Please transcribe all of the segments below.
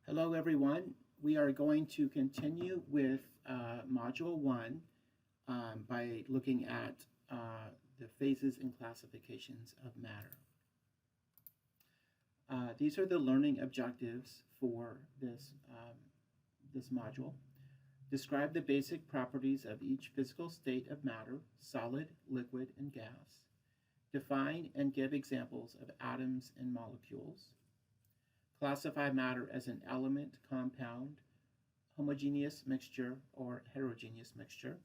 Hello everyone. We are going to continue with Module 1 by looking at the phases and classifications of matter. These are the learning objectives for this module. Describe the basic properties of each physical state of matter, solid, liquid, and gas. Define and give examples of atoms and molecules. Classify matter as an element, compound, homogeneous mixture, or heterogeneous mixture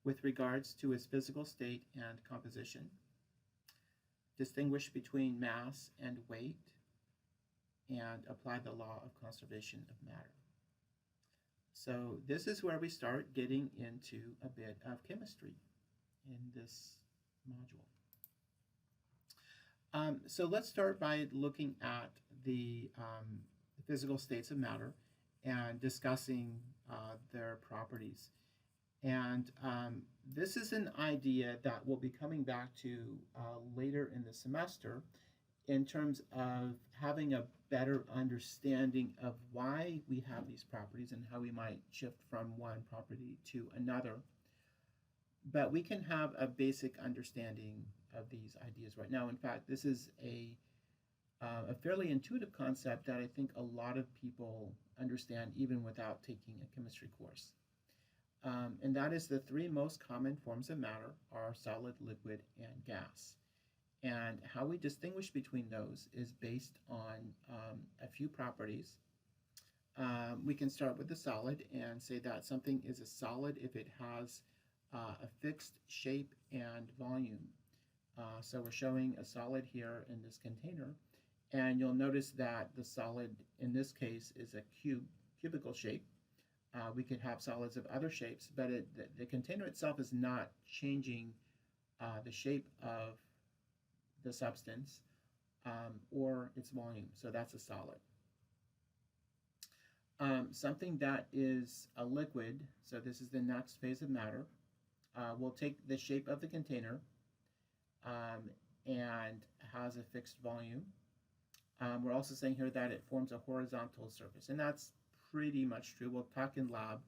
with regards to its physical state and composition. Distinguish between mass and weight, and apply the law of conservation of matter. So this is where we start getting into a bit of chemistry in this module. So let's start by looking at the physical states of matter and discussing their properties. And this is an idea that we'll be coming back to later in the semester in terms of having a better understanding of why we have these properties and how we might shift from one property to another. But we can have a basic understanding of these ideas right now. In fact, this is a fairly intuitive concept that I think a lot of people understand even without taking a chemistry course. And that is the three most common forms of matter are solid, liquid, and gas. And how we distinguish between those is based on a few properties. We can start with the solid and say that something is a solid if it has a fixed shape and volume. So we're showing a solid here in this container, and you'll notice that the solid in this case is a cubical shape. We could have solids of other shapes, but the container itself is not changing the shape of the substance or its volume, so that's a solid. Something that is a liquid, so this is the next phase of matter, will take the shape of the container and has a fixed volume. We're also saying here that it forms a horizontal surface, and that's pretty much true. We'll talk in lab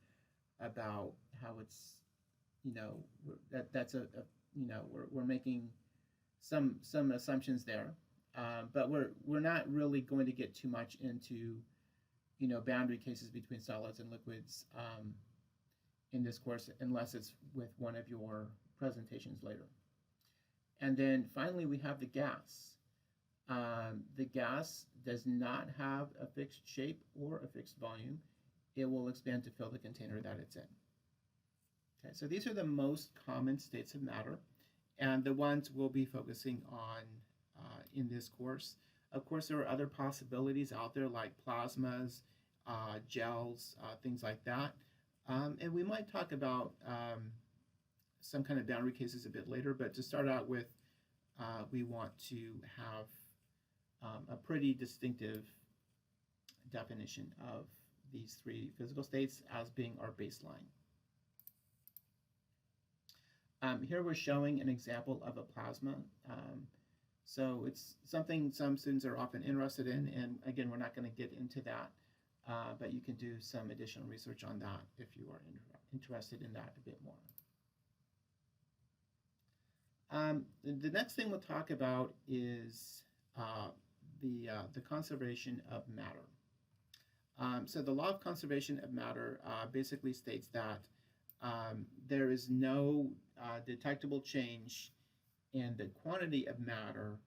about how it's, we're making some assumptions there, but we're not really going to get too much into, boundary cases between solids and liquids in this course, unless it's with one of your presentations later. And then finally, we have the gas. The gas does not have a fixed shape or a fixed volume. It will expand to fill the container that it's in. Okay, so these are the most common states of matter, and the ones we'll be focusing on in this course. Of course, there are other possibilities out there like plasmas, gels, things like that. And we might talk about some kind of boundary cases a bit later, but to start out with, we want to have a pretty distinctive definition of these three physical states as being our baseline. Here we're showing an example of a plasma. So it's something some students are often interested in, and again, we're not going to get into that, but you can do some additional research on that if you are interested in that a bit more. The next thing we'll talk about is the conservation of matter. So the law of conservation of matter basically states that there is no detectable change in the quantity of matter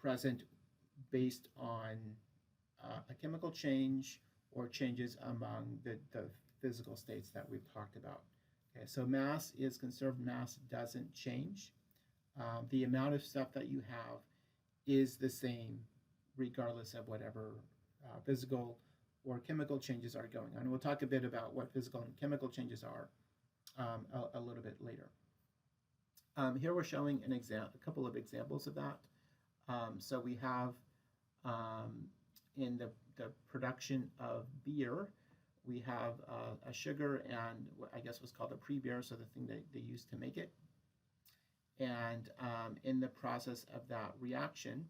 present based on a chemical change or changes among the physical states that we've talked about. Okay, so mass is conserved. Mass doesn't change. The amount of stuff that you have is the same regardless of whatever physical or chemical changes are going on. And we'll talk a bit about what physical and chemical changes are a little bit later. Here we're showing a couple of examples of that. So we have in the production of beer, we have a sugar and I guess what's called a pre-beer, so the thing that they use to make it. And in the process of that reaction,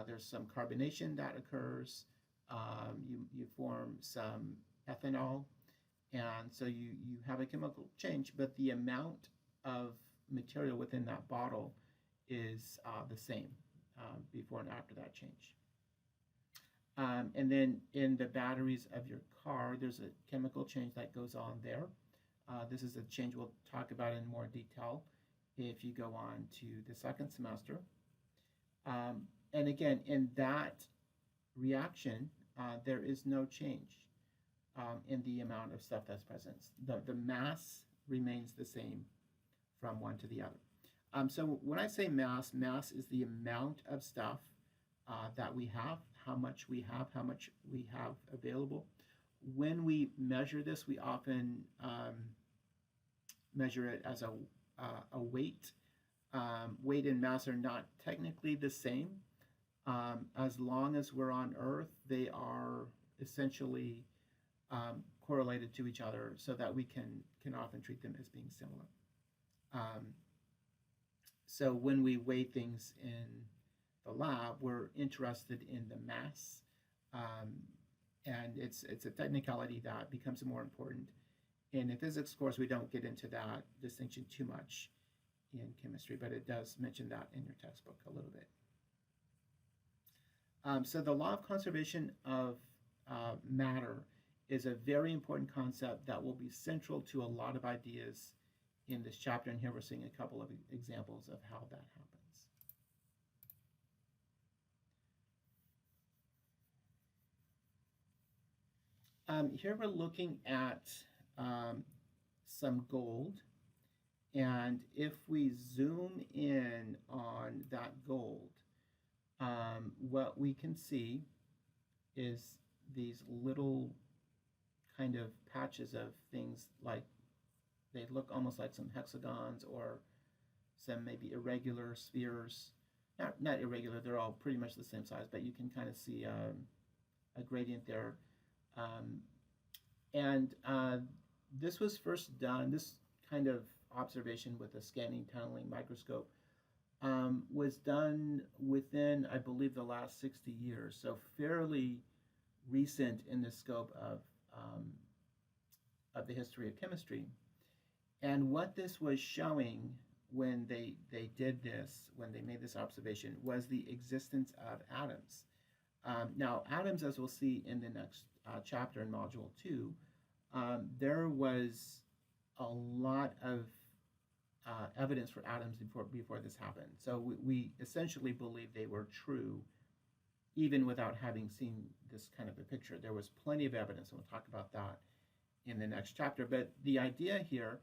there's some carbonation that occurs. you form some ethanol, and so you have a chemical change, but the amount of material within that bottle is the same before and after that change. And then in the batteries of your car, there's a chemical change that goes on there. This is a change we'll talk about in more detail if you go on to the second semester. And again, in that reaction, there is no change in the amount of stuff that's present. The mass remains the same from one to the other. So when I say mass, mass is the amount of stuff that we have, how much we have available. When we measure this, we often measure it as a weight. Weight and mass are not technically the same. As long as we're on Earth, they are essentially correlated to each other, so that we can often treat them as being similar. So when we weigh things in the lab, we're interested in the mass, and it's a technicality that becomes more important. In a physics course, we don't get into that distinction too much in chemistry, but it does mention that in your textbook a little bit. So the law of conservation of matter is a very important concept that will be central to a lot of ideas in this chapter, and here we're seeing a couple of examples of how that happens. Here we're looking at some gold, and if we zoom in on that gold, what we can see is these little kind of patches of things, like they look almost like some hexagons or some maybe irregular spheres. Not irregular, they're all pretty much the same size, but you can kind of see a gradient there. This was first done, this kind of observation with a scanning tunneling microscope was done within, I believe, the last 60 years, so fairly recent in the scope of the history of chemistry. And what this was showing when they did this, when they made this observation, was the existence of atoms. Now, atoms, as we'll see in the next chapter in Module 2, there was a lot of evidence for atoms before this happened. So we essentially believe they were true even without having seen this kind of a picture. There was plenty of evidence, and we'll talk about that in the next chapter. But the idea here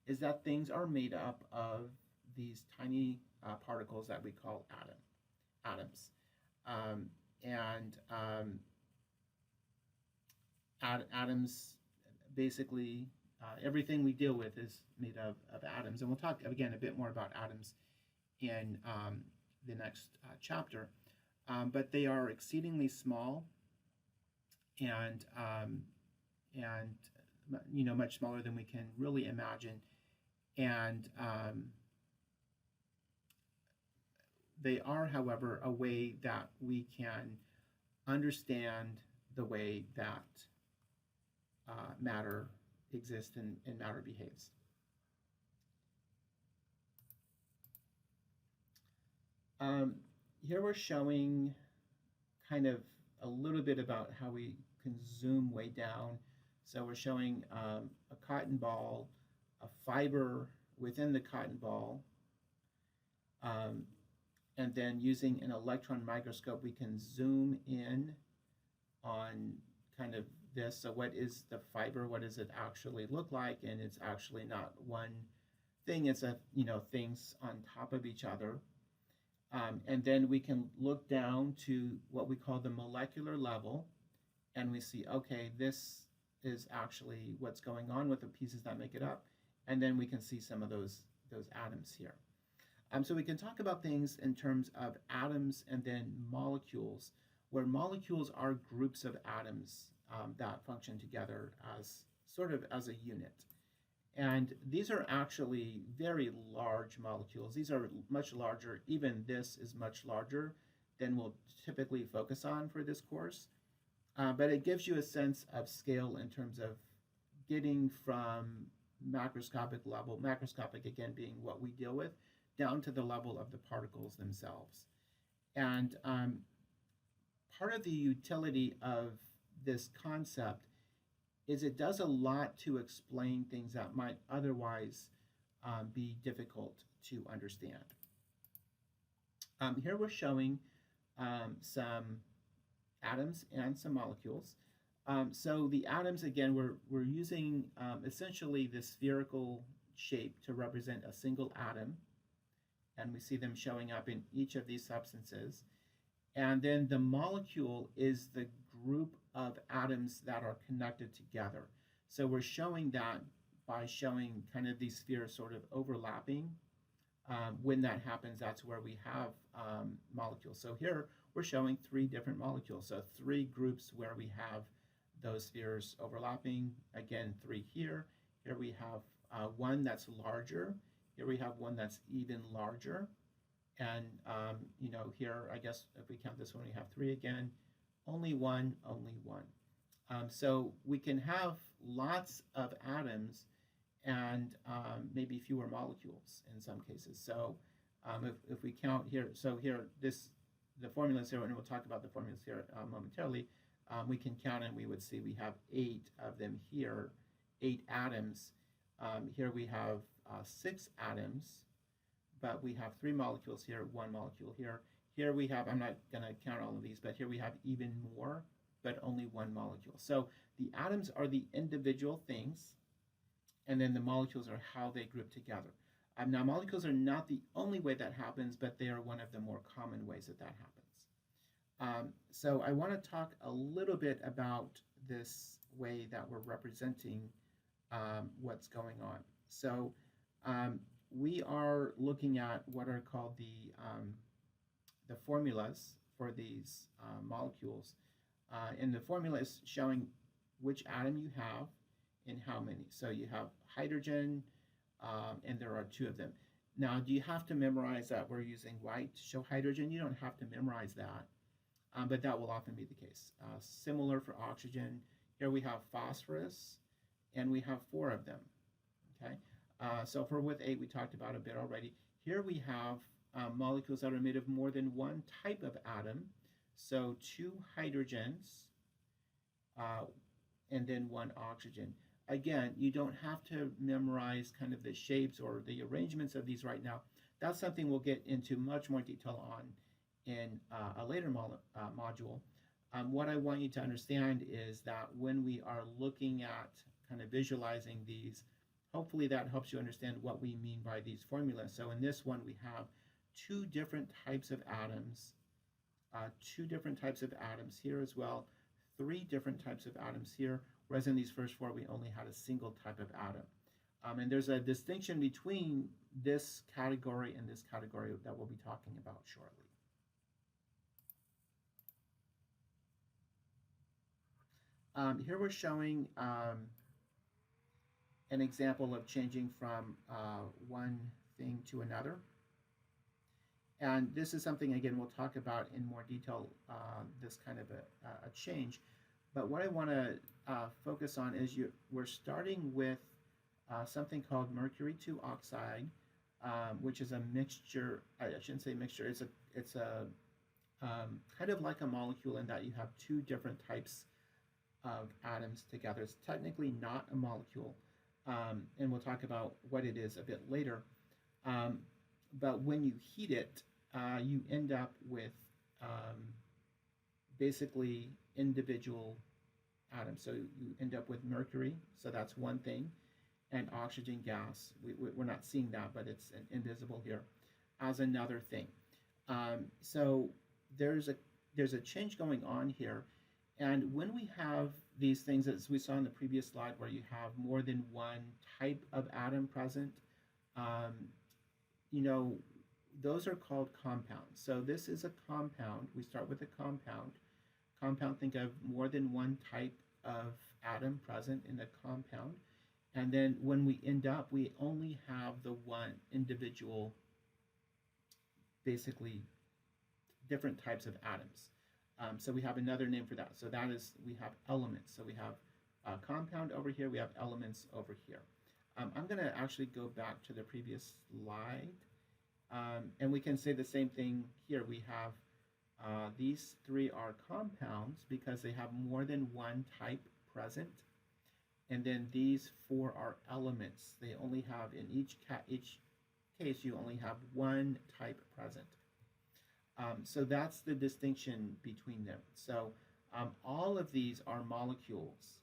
is that things are made up of these tiny particles that we call atoms. Atoms, basically, everything we deal with is made of atoms. And we'll talk, again, a bit more about atoms in the next chapter. But they are exceedingly small and much smaller than we can really imagine. And they are, however, a way that we can understand the way that matter exists and matter behaves. Here we're showing kind of a little bit about how we can zoom way down. So we're showing a cotton ball, a fiber within the cotton ball, and then using an electron microscope, we can zoom in on kind of this. So what is the fiber? What does it actually look like? And it's actually not one thing. It's things on top of each other. And then we can look down to what we call the molecular level, and we see, okay, this is actually what's going on with the pieces that make it up. And then we can see some of those atoms here. So we can talk about things in terms of atoms and then molecules, where molecules are groups of atoms that function together as sort of as a unit. And these are actually very large molecules. These are much larger. Even this is much larger than we'll typically focus on for this course. But it gives you a sense of scale in terms of getting from macroscopic level, macroscopic again being what we deal with, down to the level of the particles themselves. And part of the utility of this concept is it does a lot to explain things that might otherwise be difficult to understand. Here we're showing some atoms and some molecules. So the atoms, again, we're using essentially the spherical shape to represent a single atom, and we see them showing up in each of these substances. And then the molecule is the group of atoms that are connected together. So we're showing that by showing kind of these spheres sort of overlapping. When that happens, that's where we have molecules. So here we're showing 3 different molecules. So 3 groups where we have those spheres overlapping. Again, 3 here. Here we have 1 that's larger. Here we have 1 that's even larger. And, here, I guess if we count this one, we have 3 again. Only 1, only 1. So we can have lots of atoms and maybe fewer molecules in some cases. So if we count here, so here, the formulas here, and we'll talk about the formulas here momentarily, we can count and we would see we have 8 of them here, 8 atoms. Here we have 6 atoms, but we have 3 molecules here, 1 molecule here. Here we have, I'm not going to count all of these, but here we have even more, but only 1 molecule. So the atoms are the individual things, and then the molecules are how they group together. Now, molecules are not the only way that happens, but they are one of the more common ways that happens. So I want to talk a little bit about this way that we're representing what's going on. So we are looking at what are called the formulas for these molecules. And the formula is showing which atom you have and how many. So you have hydrogen, and there are 2 of them. Now, do you have to memorize that we're using white to show hydrogen? You don't have to memorize that, but that will often be the case. Similar for oxygen. Here we have phosphorus, and we have 4 of them. Okay. So for with 8, we talked about a bit already. Here we have molecules that are made of more than 1 type of atom. So 2 hydrogens, and then 1 oxygen. Again, you don't have to memorize kind of the shapes or the arrangements of these right now. That's something we'll get into much more detail on in a later module. What I want you to understand is that when we are looking at kind of visualizing these, hopefully that helps you understand what we mean by these formulas. So in this one, we have 2 different types of atoms, 2 different types of atoms here as well, 3 different types of atoms here, whereas in these first 4, we only had a single type of atom. And there's a distinction between this category and this category that we'll be talking about shortly. Here we're showing an example of changing from one thing to another. And this is something, again, we'll talk about in more detail, this kind of a change. But what I want to focus on is we're starting with something called mercury 2 oxide, which is a mixture. I shouldn't say mixture. It's a kind of like a molecule in that you have 2 different types of atoms together. It's technically not a molecule, and we'll talk about what it is a bit later. But when you heat it, you end up with basically individual atoms. So you end up with mercury, so that's one thing, and oxygen gas. We're not seeing that, but it's invisible here, as another thing. So there's a change going on here. And when we have these things, as we saw in the previous slide, where you have more than 1 type of atom present, those are called compounds. So this is a compound. We start with a compound. Compound, think of more than 1 type of atom present in the compound. And then when we end up, we only have the 1 individual, basically different types of atoms. So we have another name for that. So that is, we have elements. So we have compound over here, we have elements over here. I'm going to actually go back to the previous slide. And we can say the same thing here. We have these three are compounds because they have more than one type present. And then these four are elements. They only have, in each case, you only have one type present. So that's the distinction between them. So all of these are molecules.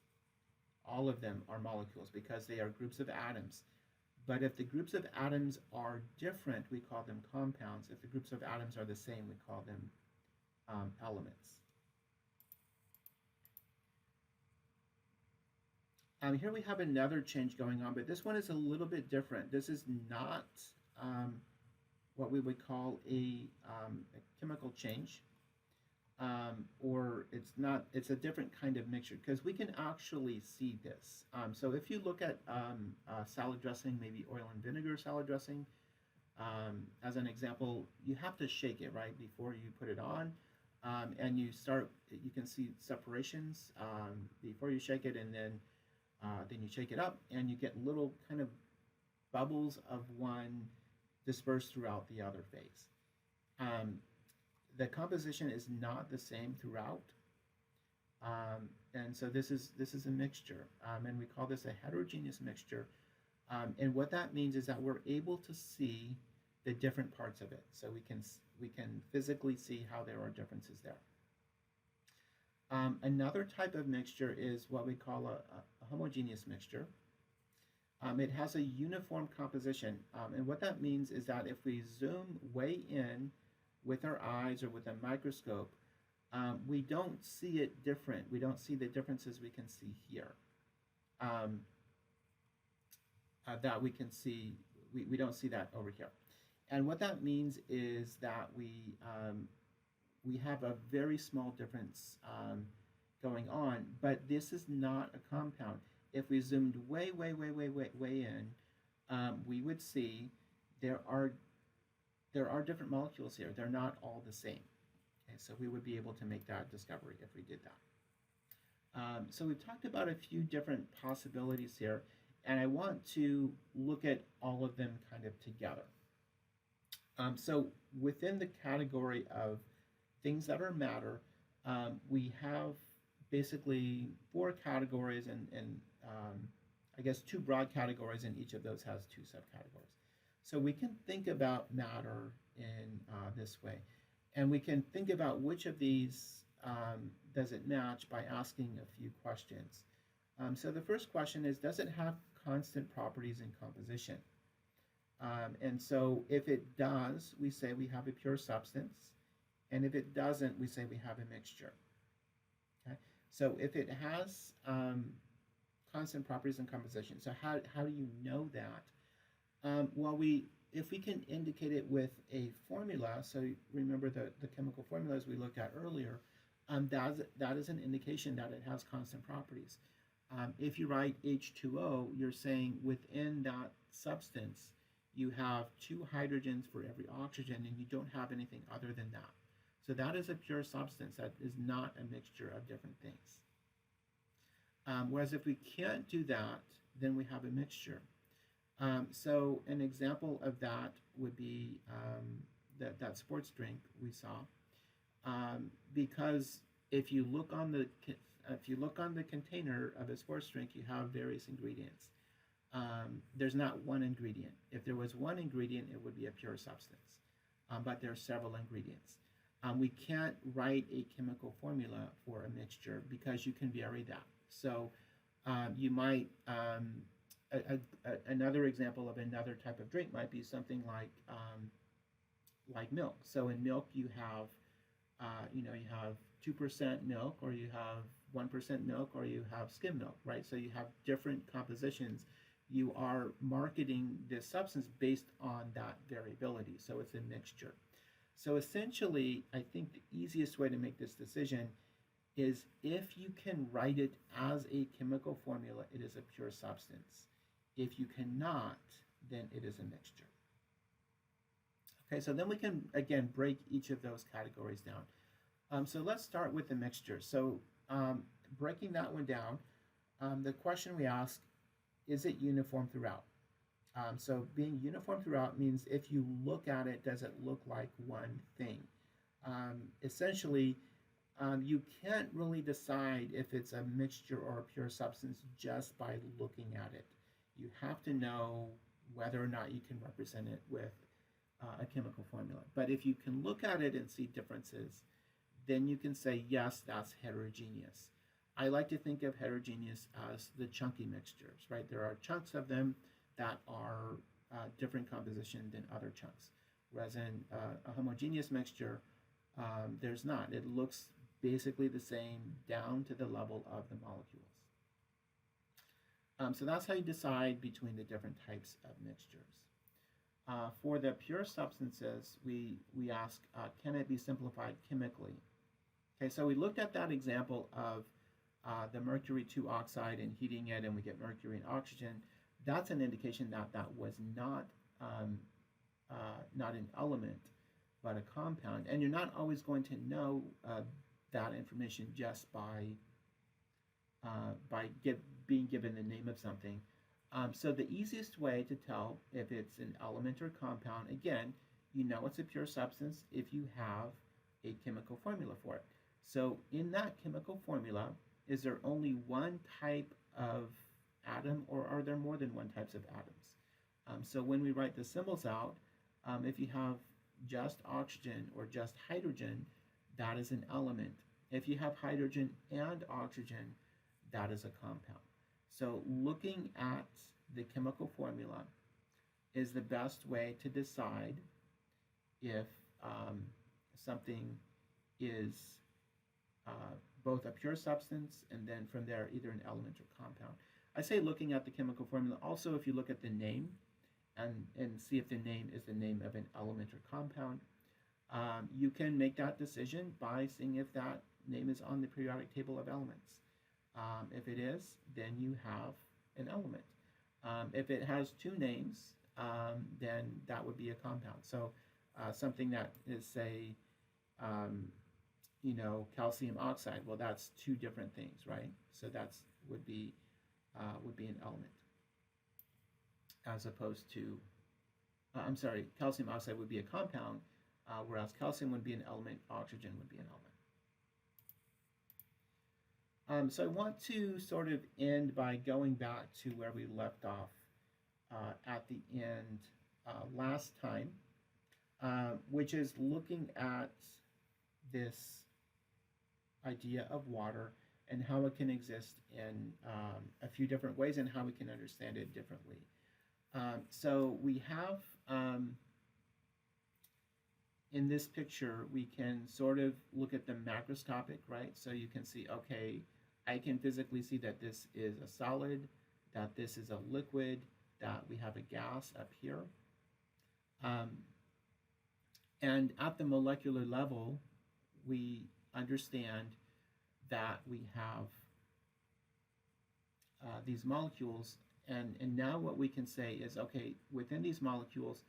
All of them are molecules because they are groups of atoms. But if the groups of atoms are different, we call them compounds. If the groups of atoms are the same, we call them elements. Here we have another change going on, but this one is a little bit different. This is not what we would call a chemical change, or it's a different kind of mixture because we can actually see this. So if you look at salad dressing, maybe oil and vinegar salad dressing, as an example, you have to shake it, right, before you put it on. And you can see separations before you shake it, and then you shake it up, and you get little kind of bubbles of one dispersed throughout the other phase. The composition is not the same throughout, and so this is a mixture, and we call this a heterogeneous mixture. And what that means is that we're able to see the different parts of it, so we can physically see how there are differences there. Another type of mixture is what we call a homogeneous mixture. It has a uniform composition, and what that means is that if we zoom way in with our eyes or with a microscope, we don't see it different. We don't see the differences we can see here. That we can see, we don't see that over here. And what that means is that we have a very small difference going on, but this is not a compound. If we zoomed way in, we would see there are different molecules here. They're not all the same. Okay, so we would be able to make that discovery if we did that. So we've talked about a few different possibilities here, and I want to look at all of them kind of together. So within the category of things that are matter, we have basically four categories, and I guess two broad categories, and each of those has two subcategories. So we can think about matter in this way, and we can think about which of these does it match by asking a few questions. So the first question is, does it have constant properties in composition? And so if it does, we say we have a pure substance, and if it doesn't, we say we have a mixture. Okay? So if it has constant properties in composition, so how do you know that? Well, if we can indicate it with a formula, so remember the chemical formulas we looked at earlier, that is an indication that it has constant properties. If you write H2O, you're saying within that substance, you have 2 hydrogens for every oxygen, and you don't have anything other than that. So that is a pure substance. That is not a mixture of different things. Whereas if we can't do that, then we have a mixture. So an example of that would be that sports drink we saw, because if you look on the container of a sports drink, you have various ingredients. There's not one ingredient. If there was one ingredient, it would be a pure substance, but there are several ingredients. We can't write a chemical formula for a mixture because you can vary that. So you might, another example of another type of drink might be something like milk. So in milk you have, you have 2% milk, or you have 1% milk, or you have skim milk, right? So you have different compositions. You are marketing this substance based on that variability. So it's a mixture. So essentially, I think the easiest way to make this decision is if you can write it as a chemical formula, it is a pure substance. If you cannot, then it is a mixture. Okay, so then we can, again, break each of those categories down. So let's start with the mixture. So breaking that one down, the question we ask, is it uniform throughout? So being uniform throughout means if you look at it, does it look like one thing? Essentially, you can't really decide if it's a mixture or a pure substance just by looking at it. You have to know whether or not you can represent it with a chemical formula. But if you can look at it and see differences, then you can say, yes, that's heterogeneous. I like to think of heterogeneous as the chunky mixtures, right? There are chunks of them that are different composition than other chunks. Whereas in a homogeneous mixture, there's not. It looks basically the same down to the level of the molecules. So that's how you decide between the different types of mixtures. For the pure substances, we ask, can it be simplified chemically? Okay, so we looked at that example of the mercury 2 oxide and heating it, and we get mercury and oxygen. That's an indication that that was not an element, but a compound. And you're not always going to know that information just by being given the name of something. So the easiest way to tell if it's an element or compound, again, you know it's a pure substance if you have a chemical formula for it. So in that chemical formula, is there only one type of atom, or are there more than one types of atoms? So when we write the symbols out, if you have just oxygen or just hydrogen, that is an element. If you have hydrogen and oxygen, that is a compound. So looking at the chemical formula is the best way to decide if something is both a pure substance and then from there either an element or compound. I say looking at the chemical formula. Also, if you look at the name and see if the name is the name of an element or compound, you can make that decision by seeing if that name is on the periodic table of elements. If it is, then you have an element. If it has two names, then that would be a compound. So something that is, say, calcium oxide. Well, that's two different things, right? So that's would be an element, as opposed to, calcium oxide would be a compound, whereas calcium would be an element, oxygen would be an element. So I want to sort of end by going back to where we left off at the end last time, which is looking at this idea of water and how it can exist in a few different ways and how we can understand it differently. So we have, in this picture, we can sort of look at the macroscopic, right? So you can see, okay, I can physically see that this is a solid, that this is a liquid, that we have a gas up here. And at the molecular level, we understand that we have these molecules, and now what we can say is, okay, within these molecules,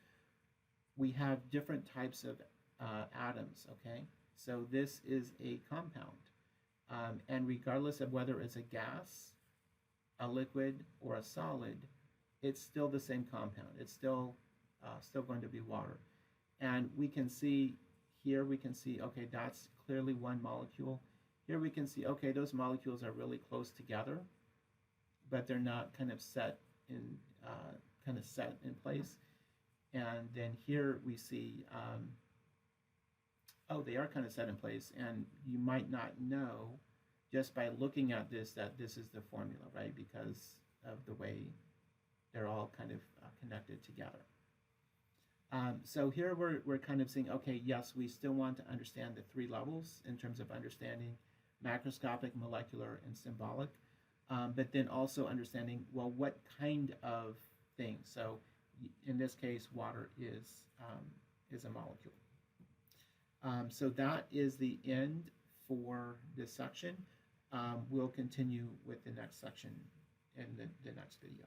we have different types of atoms, okay? So this is a compound. And regardless of whether it's a gas, a liquid, or a solid, it's still the same compound. It's still going to be water. And we can see here, okay, that's clearly one molecule. Here we can see, okay, those molecules are really close together, but they're not kind of set in place. And then here we see, they are kind of set in place, and you might not know just by looking at this that this is the formula, right? Because of the way they're all kind of connected together. So here we're kind of saying, okay, yes, we still want to understand the three levels in terms of understanding macroscopic, molecular, and symbolic, but then also understanding, well, what kind of thing? So in this case, water is a molecule. So that is the end for this section. We'll continue with the next section in the next video.